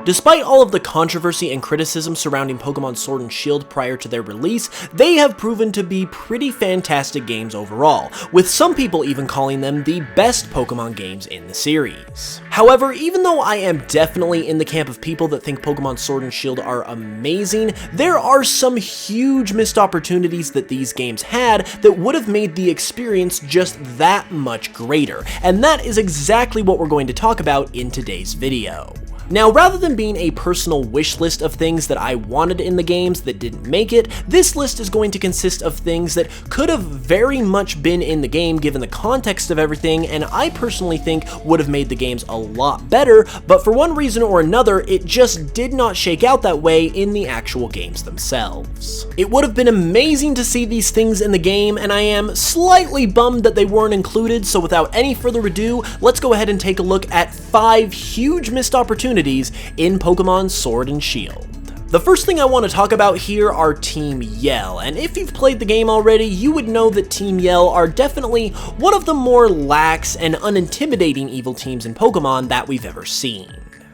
Despite all of the controversy and criticism surrounding Pokémon Sword and Shield prior to their release, they have proven to be pretty fantastic games overall, with some people even calling them the best Pokémon games in the series. However, even though I am definitely in the camp of people that think Pokémon Sword and Shield are amazing, there are some huge missed opportunities that these games had that would have made the experience just that much greater, and that is exactly what we're going to talk about in today's video. Now, rather than being a personal wish list of things that I wanted in the games that didn't make it, this list is going to consist of things that could have very much been in the game given the context of everything, and I personally think would have made the games a lot better, but for one reason or another, it just did not shake out that way in the actual games themselves. It would have been amazing to see these things in the game, and I am slightly bummed that they weren't included, so without any further ado, let's go ahead and take a look at 5 huge missed opportunities in Pokémon Sword and Shield. The first thing I want to talk about here are Team Yell, and if you've played the game already, you would know that Team Yell are definitely one of the more lax and unintimidating evil teams in Pokémon that we've ever seen.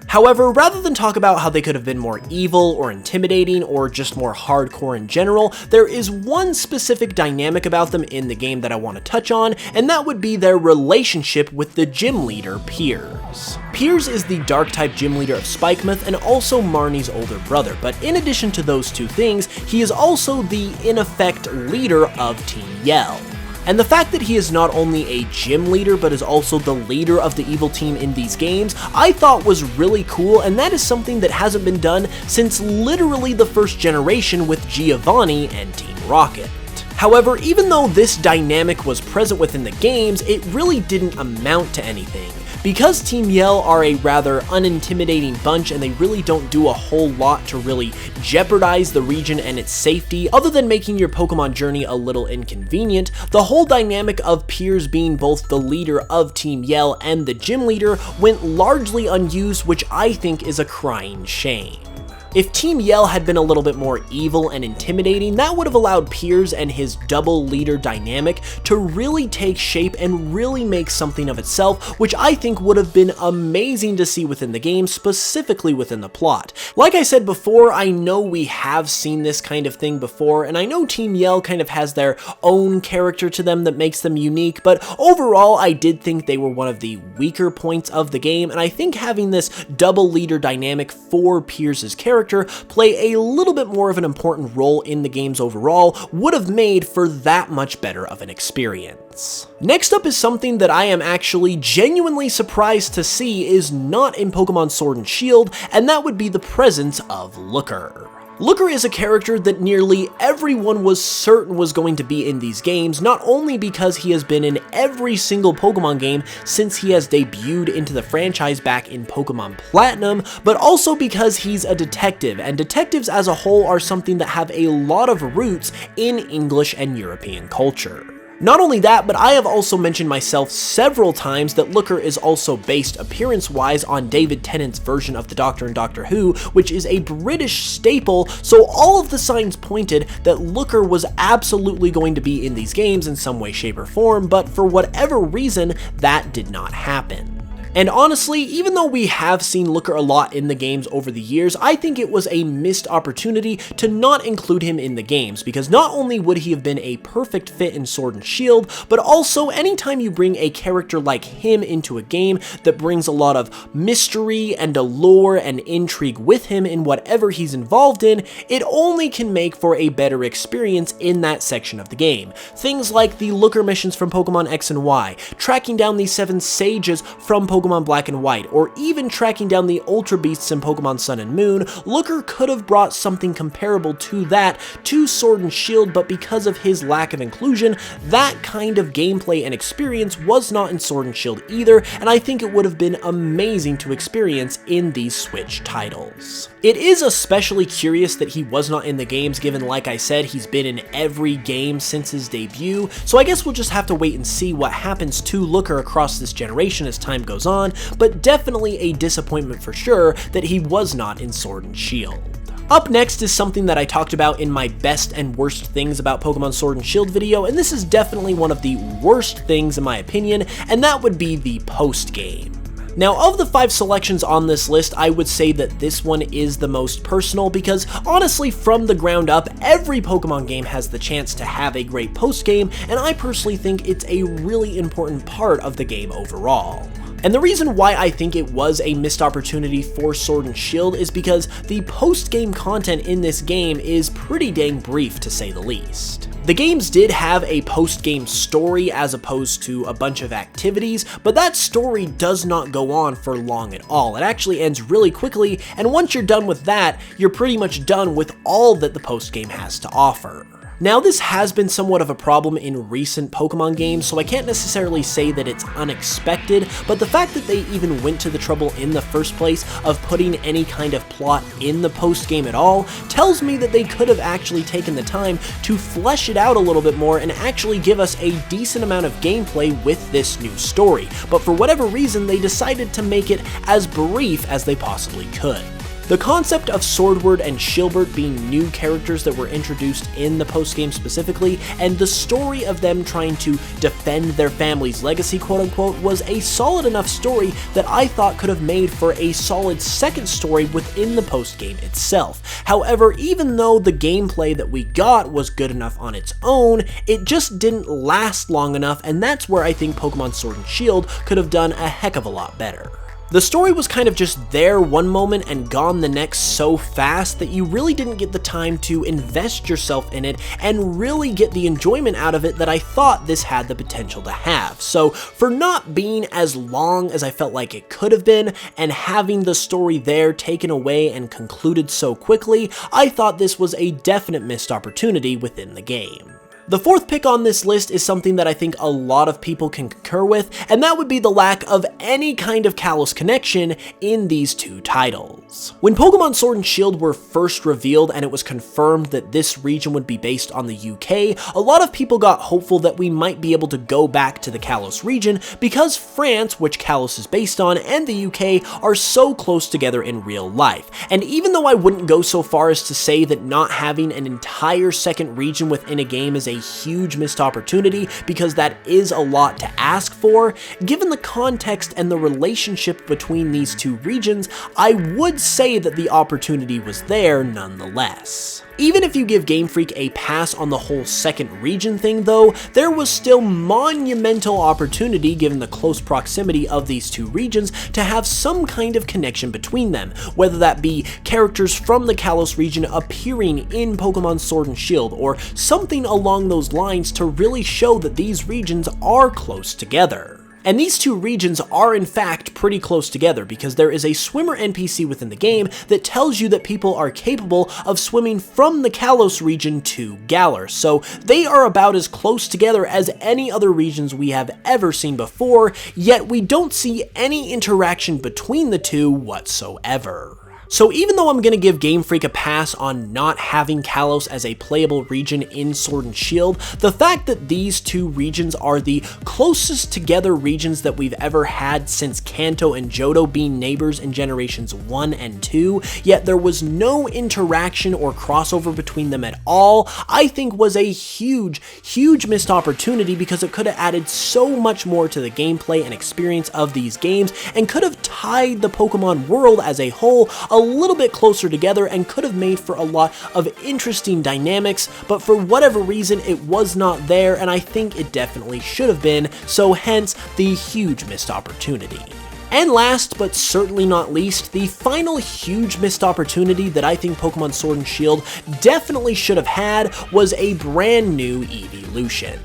However, rather than talk about how they could have been more evil or intimidating or just more hardcore in general, there is one specific dynamic about them in the game that I want to touch on, and that would be their relationship with the gym leader, Piers. Piers is the Dark-type gym leader of Spikemuth and also Marnie's older brother, but in addition to those two things, he is also the, in effect, leader of Team Yell. And the fact that he is not only a gym leader, but is also the leader of the evil team in these games, I thought was really cool, and that is something that hasn't been done since literally the first generation with Giovanni and Team Rocket. However, even though this dynamic was present within the games, it really didn't amount to anything. Because Team Yell are a rather unintimidating bunch and they really don't do a whole lot to really jeopardize the region and its safety, other than making your Pokemon journey a little inconvenient, the whole dynamic of Piers being both the leader of Team Yell and the gym leader went largely unused, which I think is a crying shame. If Team Yell had been a little bit more evil and intimidating, that would have allowed Piers and his double leader dynamic to really take shape and really make something of itself, which I think would have been amazing to see within the game, specifically within the plot. Like I said before, I know we have seen this kind of thing before, and I know Team Yell kind of has their own character to them that makes them unique, but overall I did think they were one of the weaker points of the game, and I think having this double leader dynamic for Piers' character play a little bit more of an important role in the games overall would have made for that much better of an experience. Next up is something that I am actually genuinely surprised to see is not in Pokémon Sword and Shield, and that would be the presence of Looker. Looker is a character that nearly everyone was certain was going to be in these games, not only because he has been in every single Pokemon game since he has debuted into the franchise back in Pokemon Platinum, but also because he's a detective, and detectives as a whole are something that have a lot of roots in English and European culture. Not only that, but I have also mentioned myself several times that Looker is also based appearance-wise on David Tennant's version of the Doctor in Doctor Who, which is a British staple, so all of the signs pointed that Looker was absolutely going to be in these games in some way, shape, or form, but for whatever reason, that did not happen. And honestly, even though we have seen Looker a lot in the games over the years, I think it was a missed opportunity to not include him in the games, because not only would he have been a perfect fit in Sword and Shield, but also anytime you bring a character like him into a game that brings a lot of mystery and allure and intrigue with him in whatever he's involved in, it only can make for a better experience in that section of the game. Things like the Looker missions from Pokemon X and Y, tracking down the 7 sages from Pokemon Black and White, or even tracking down the Ultra Beasts in Pokemon Sun and Moon, Looker could have brought something comparable to that to Sword and Shield, but because of his lack of inclusion, that kind of gameplay and experience was not in Sword and Shield either, and I think it would have been amazing to experience in these Switch titles. It is especially curious that he was not in the games, given, like I said, he's been in every game since his debut, so I guess we'll just have to wait and see what happens to Looker across this generation as time goes on, but definitely a disappointment for sure that he was not in Sword and Shield. Up next is something that I talked about in my best and worst things about Pokemon Sword and Shield video, and this is definitely one of the worst things in my opinion, and that would be the post-game. Now, of the 5 selections on this list, I would say that this one is the most personal because, honestly, from the ground up, every Pokemon game has the chance to have a great post-game, and I personally think it's a really important part of the game overall. And the reason why I think it was a missed opportunity for Sword and Shield is because the post-game content in this game is pretty dang brief, to say the least. The games did have a post-game story as opposed to a bunch of activities, but that story does not go on for long at all. It actually ends really quickly, and once you're done with that, you're pretty much done with all that the post-game has to offer. Now, this has been somewhat of a problem in recent Pokemon games, so I can't necessarily say that it's unexpected, but the fact that they even went to the trouble in the first place of putting any kind of plot in the post-game at all tells me that they could have actually taken the time to flesh it out a little bit more and actually give us a decent amount of gameplay with this new story, but for whatever reason they decided to make it as brief as they possibly could. The concept of Swordward and Shieldbert being new characters that were introduced in the post-game specifically, and the story of them trying to defend their family's legacy, quote-unquote, was a solid enough story that I thought could have made for a solid second story within the post-game itself. However, even though the gameplay that we got was good enough on its own, it just didn't last long enough, and that's where I think Pokemon Sword and Shield could have done a heck of a lot better. The story was kind of just there one moment and gone the next so fast that you really didn't get the time to invest yourself in it and really get the enjoyment out of it that I thought this had the potential to have. So for not being as long as I felt like it could have been and having the story there taken away and concluded so quickly, I thought this was a definite missed opportunity within the game. The fourth pick on this list is something that I think a lot of people can concur with, and that would be the lack of any kind of Kalos Connection in these two titles. When Pokemon Sword and Shield were first revealed and it was confirmed that this region would be based on the UK, a lot of people got hopeful that we might be able to go back to the Kalos region because France, which Kalos is based on, and the UK are so close together in real life. And even though I wouldn't go so far as to say that not having an entire second region within a game is a huge missed opportunity, because that is a lot to ask for, given the context and the relationship between these two regions, I would say that the opportunity was there nonetheless. Even if you give Game Freak a pass on the whole second region thing though, there was still monumental opportunity given the close proximity of these two regions to have some kind of connection between them, whether that be characters from the Kalos region appearing in Pokemon Sword and Shield, or something along those lines to really show that these regions are close together. And these two regions are in fact pretty close together because there is a swimmer NPC within the game that tells you that people are capable of swimming from the Kalos region to Galar, so they are about as close together as any other regions we have ever seen before, yet we don't see any interaction between the two whatsoever. So even though I'm going to give Game Freak a pass on not having Kalos as a playable region in Sword and Shield, the fact that these two regions are the closest together regions that we've ever had since Kanto and Johto being neighbors in generations 1 and 2, yet there was no interaction or crossover between them at all, I think was a huge missed opportunity because it could have added so much more to the gameplay and experience of these games and could have tied the Pokemon world as a whole a little bit closer together and could have made for a lot of interesting dynamics, but for whatever reason it was not there, and I think it definitely should have been, so hence the huge missed opportunity. And last, but certainly not least, the final huge missed opportunity that I think Pokemon Sword and Shield definitely should have had was a brand new evolution.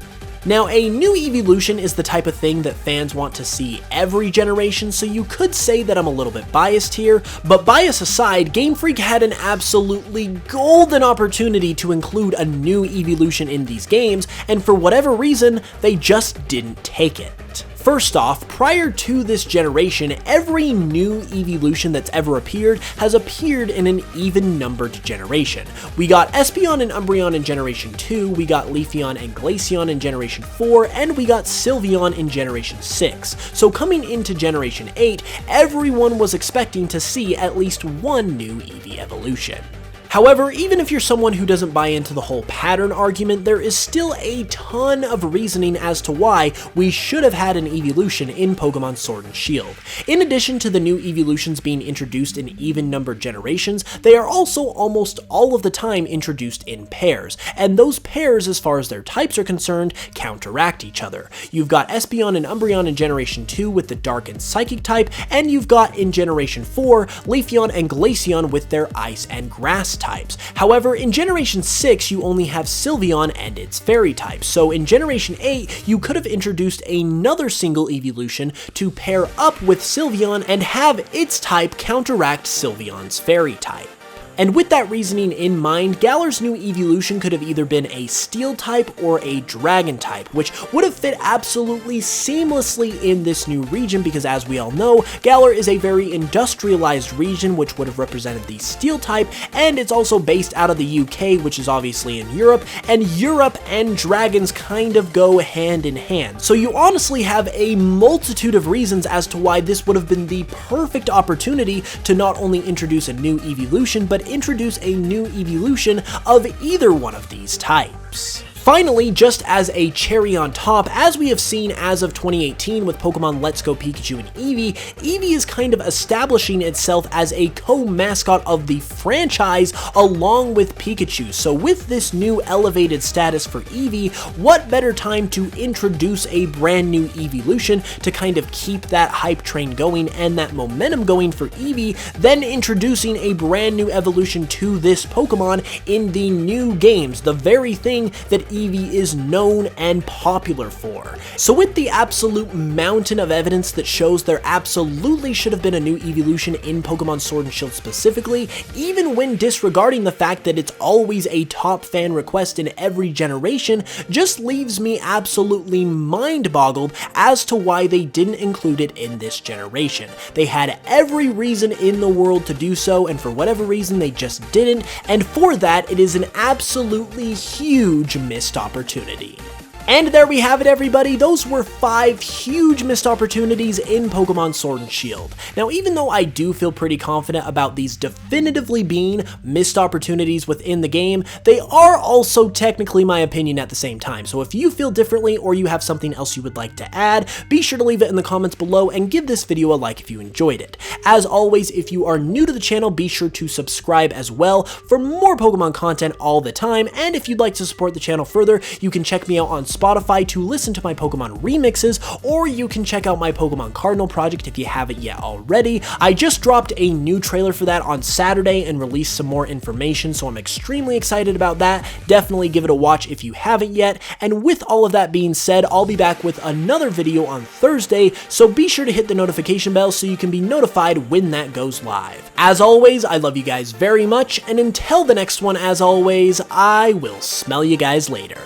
Now, a new evolution is the type of thing that fans want to see every generation, so you could say that I'm a little bit biased here, but bias aside, Game Freak had an absolutely golden opportunity to include a new evolution in these games, and for whatever reason, they just didn't take it. First off, prior to this generation, every new evolution that's ever appeared has appeared in an even-numbered generation. We got Espeon and Umbreon in Generation 2, we got Leafeon and Glaceon in Generation 4, and we got Sylveon in Generation 6. So coming into Generation 8, everyone was expecting to see at least one new Eevee evolution. However, even if you're someone who doesn't buy into the whole pattern argument, there is still a ton of reasoning as to why we should have had an evolution in Pokemon Sword and Shield. In addition to the new evolutions being introduced in even-numbered generations, they are also almost all of the time introduced in pairs, and those pairs, as far as their types are concerned, counteract each other. You've got Espeon and Umbreon in Generation 2 with the Dark and Psychic type, and you've got in Generation 4, Leafeon and Glaceon with their Ice and Grass types. However, in Generation 6, you only have Sylveon and its Fairy type, so in Generation 8, you could have introduced another single evolution to pair up with Sylveon and have its type counteract Sylveon's Fairy type. And with that reasoning in mind, Galar's new evolution could have either been a Steel type or a Dragon type, which would have fit absolutely seamlessly in this new region because, as we all know, Galar is a very industrialized region which would have represented the Steel type, and it's also based out of the UK, which is obviously in Europe, and Europe and dragons kind of go hand in hand. So you honestly have a multitude of reasons as to why this would have been the perfect opportunity to not only introduce a new evolution, but introduce a new evolution of either one of these types. Finally, just as a cherry on top, as we have seen as of 2018 with Pokemon Let's Go Pikachu and Eevee, Eevee is kind of establishing itself as a co-mascot of the franchise along with Pikachu. So with this new elevated status for Eevee, what better time to introduce a brand new evolution to kind of keep that hype train going and that momentum going for Eevee than introducing a brand new evolution to this Pokemon in the new games, the very thing that Eevee is known and popular for. So with the absolute mountain of evidence that shows there absolutely should have been a new evolution in Pokemon Sword and Shield specifically, even when disregarding the fact that it's always a top fan request in every generation, just leaves me absolutely mind-boggled as to why they didn't include it in this generation. They had every reason in the world to do so, and for whatever reason they just didn't, and for that it is an absolutely huge missed opportunity. And there we have it, everybody. Those were 5 huge missed opportunities in Pokemon Sword and Shield. Now, even though I do feel pretty confident about these definitively being missed opportunities within the game, they are also technically my opinion at the same time. So if you feel differently or you have something else you would like to add, be sure to leave it in the comments below and give this video a like if you enjoyed it. As always, if you are new to the channel, be sure to subscribe as well for more Pokemon content all the time. And if you'd like to support the channel further, you can check me out on Spotify to listen to my Pokemon remixes, or you can check out my Pokemon Cardinal project if you haven't yet already. I just dropped a new trailer for that on Saturday and released some more information, so I'm extremely excited about that. Definitely give it a watch if you haven't yet. And with all of that being said, I'll be back with another video on Thursday, so be sure to hit the notification bell so you can be notified when that goes live. As always, I love you guys very much, and until the next one, as always, I will smell you guys later.